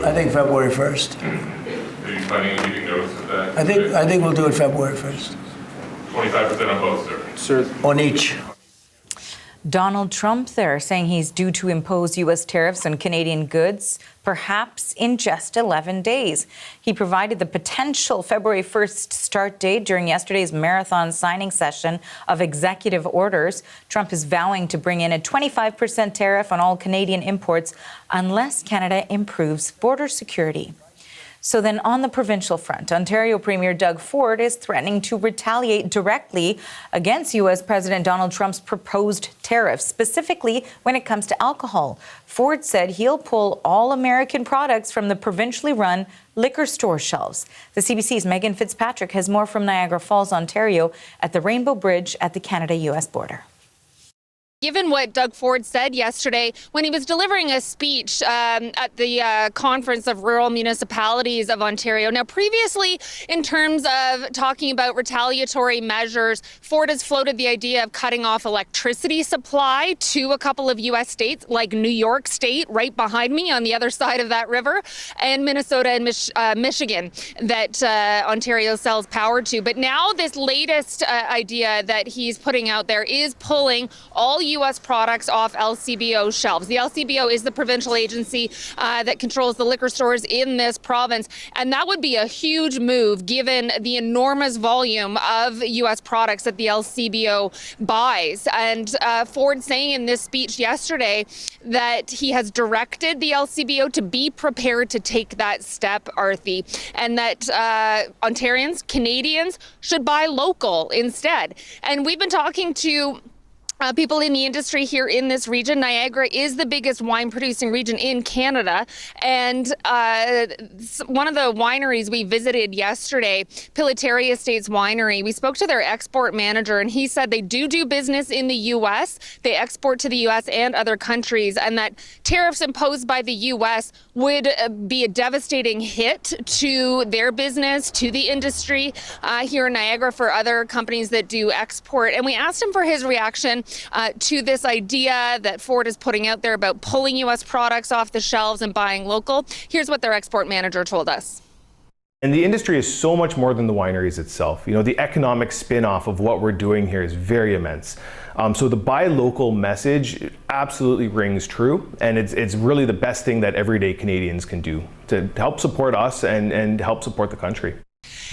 I think February 1st. Are you planning on giving notice of that? I think we'll do it February 1st. 25% on both, sir. On each. Donald Trump there saying he's due to impose U.S. tariffs on Canadian goods, perhaps in just 11 days. He provided the potential February 1st start date during yesterday's marathon signing session of executive orders. Trump is vowing to bring in a 25% tariff on all Canadian imports unless Canada improves border security. So then on the provincial front, Ontario Premier Doug Ford is threatening to retaliate directly against U.S. President Donald Trump's proposed tariffs, specifically when it comes to alcohol. Ford said he'll pull all American products from the provincially run liquor store shelves. The CBC's Megan Fitzpatrick has more from Niagara Falls, Ontario, at the Rainbow Bridge at the Canada-U.S. border. Given what Doug Ford said yesterday when he was delivering a speech at the Conference of Rural Municipalities of Ontario. Now, previously, in terms of talking about retaliatory measures, Ford has floated the idea of cutting off electricity supply to a couple of U.S. states, like New York State, right behind me on the other side of that river, and Minnesota and Michigan, that Ontario sells power to. But now this latest idea that he's putting out there is pulling all U.S. products off LCBO shelves. The LCBO is the provincial agency that controls the liquor stores in this province, and that would be a huge move given the enormous volume of U.S. products that the LCBO buys. And Ford saying in this speech yesterday that he has directed the LCBO to be prepared to take that step, Arthi, and that Ontarians, Canadians should buy local instead. And we've been talking to people in the industry here in this region. Niagara is the biggest wine producing region in Canada. And one of the wineries we visited yesterday, Piliteri Estates Winery, we spoke to their export manager, and he said they do business in the U.S. They export to the U.S. and other countries, and that tariffs imposed by the U.S. would be a devastating hit to their business, to the industry here in Niagara for other companies that do export. And we asked him for his reaction to this idea that Ford is putting out there about pulling U.S. products off the shelves and buying local. Here's what their export manager told us. And the industry is so much more than the wineries itself. You know, the economic spin-off of what we're doing here is very immense. So the buy local message absolutely rings true, and it's really the best thing that everyday Canadians can do to help support us and help support the country.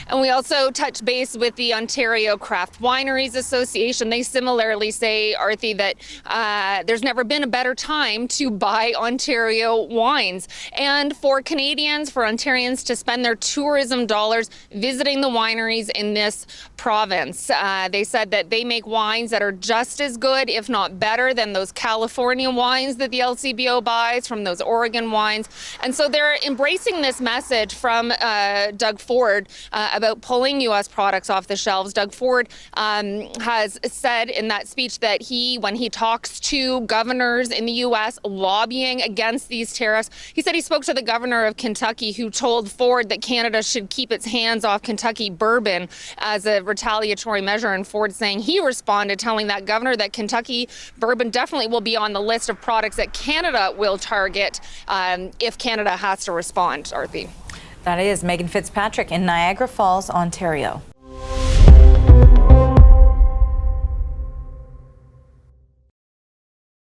And we also touched base with the Ontario Craft Wineries Association. They similarly say, Arthi, that there's never been a better time to buy Ontario wines. And for Canadians, for Ontarians to spend their tourism dollars visiting the wineries in this province. They said that they make wines that are just as good, if not better, than those California wines that the LCBO buys, from those Oregon wines. And so they're embracing this message from Doug Ford about pulling U.S. products off the shelves. Doug Ford has said in that speech that when he talks to governors in the U.S. lobbying against these tariffs, he said he spoke to the governor of Kentucky, who told Ford that Canada should keep its hands off Kentucky bourbon as a retaliatory measure. And Ford saying he responded, telling that governor that Kentucky bourbon definitely will be on the list of products that Canada will target if Canada has to respond, Arthi. That is Megan Fitzpatrick in Niagara Falls, Ontario.